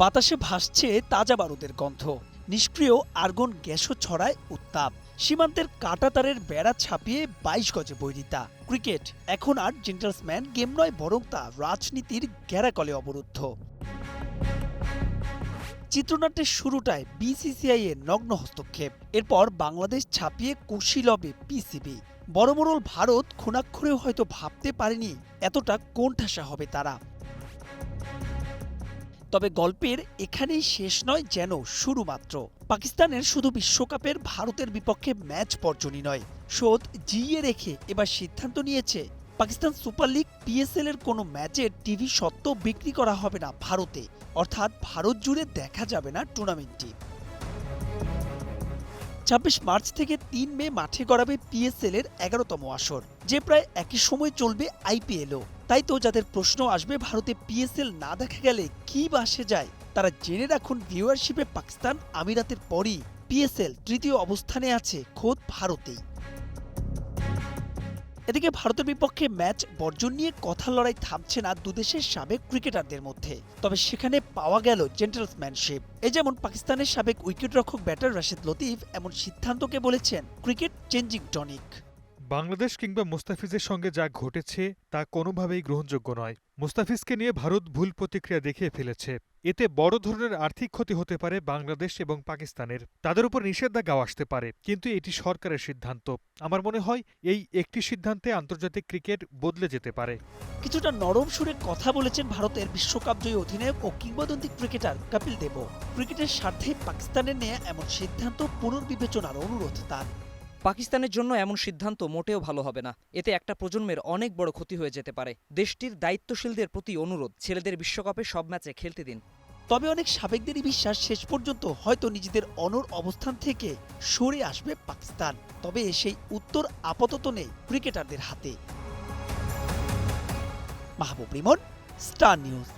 বাতাসে ভাসছে তাজা বারুদের গন্ধ, নিষ্ক্রিয় আর্গন গ্যাসও ছড়ায় উত্তাপ। সীমান্তের কাঁটাতারের বেড়া ছাপিয়ে ২২ গজে বৈরিতা। ক্রিকেট এখন আর জেন্টলসম্যান গেম নয়, বরং তা রাজনীতির গ্যারাকলে অবরুদ্ধ। চিত্রনাট্যের শুরুটায় বিসিসিআই এর নগ্ন হস্তক্ষেপ, এরপর বাংলাদেশ ছাপিয়ে কুশীলবে পিসিবি। বড় মোড়ল ভারত খুনাক্ষরেও হয়তো ভাবতে পারেনি এতটা কোণঠাসা হবে তারা। তবে গল্পের এখানেই শেষ নয়, যেন শুরু মাত্র। পাকিস্তানের শুধু বিশ্বকাপের ভারতের বিপক্ষে ম্যাচ বর্জনই নয়, শোধ জিইয়ে রেখে এবার সিদ্ধান্ত নিয়েছে পাকিস্তান সুপার লিগ পিএসএল এর কোনো ম্যাচের টিভি স্বত্ব বিক্রি করা হবে না ভারতে, অর্থাৎ ভারত জুড়ে দেখা যাবে না টুর্নামেন্টটি। ২৬ মার্চ থেকে ৩ মে মাঠে গড়াবে পিএসএল এর ১১তম আসর, যে প্রায় একই সময় চলবে আইপিএলও। তাই তো যাদের প্রশ্ন আসবে ভারতে পিএসএল না দেখা গেলে কি বাসে যায়, তারা জেনে রাখুন ভিউয়ারশিপে পাকিস্তান আমিরাতের পরই পিএসএল তৃতীয় অবস্থানে আছে খোদ ভারতেই। এদিকে ভারতের বিপক্ষে ম্যাচ বর্জন নিয়ে কথার লড়াই থামছে না দুদেশের সাবেক ক্রিকেটারদের মধ্যে, তবে সেখানে পাওয়া গেল জেন্টলম্যানশিপ। যেমন পাকিস্তানের সাবেক উইকেটরক্ষক ব্যাটার রাশিদ লতিফ এমন সিদ্ধান্তকে বলেছেন ক্রিকেট চেঞ্জিং টনিক। বাংলাদেশ কিংবা মুস্তাফিজের সঙ্গে যা ঘটেছে তা কোনোভাবেই গ্রহণযোগ্য নয়। মুস্তাফিজকে নিয়ে ভারত ভুল প্রতিক্রিয়া দেখিয়ে ফেলেছে। এতে বড় ধরনের আর্থিক ক্ষতি হতে পারে বাংলাদেশ এবং পাকিস্তানের। তাদের উপর নিষেধাজ্ঞাও আসতে পারে, কিন্তু এটি সরকারের সিদ্ধান্ত। আমার মনে হয় এই একটি সিদ্ধান্তে আন্তর্জাতিক ক্রিকেট বদলে যেতে পারে। কিছুটা নরম সুরে কথা বলেছেন ভারতের বিশ্বকাপজয়ী অধিনায়ক ও কিংবদন্তি ক্রিকেটার কপিল দেব। ক্রিকেটের স্বার্থে পাকিস্তানের নেয়া এমন সিদ্ধান্ত পুনর্বিবেচনার অনুরোধ তার। পাকিস্তানের জন্য এমন সিদ্ধান্ত মোটেও ভালো হবে না। এতে একটা প্রজন্মের অনেক বড় ক্ষতি হয়ে যেতে পারে। দেশটির দায়িত্বশীলদের প্রতি অনুরোধ, ছেলেদের বিশ্বকাপে সব ম্যাচে খেলতে দিন। তবে অনেক সাবেকদেরই বিশ্বাস শেষ পর্যন্ত হয়তো নিজেদের অনড় অবস্থান থেকে সরে আসবে পাকিস্তান। তবে সেই উত্তর আপাতত নেই ক্রিকেটারদের হাতে। মাহবুব রিমন, স্টার নিউজ।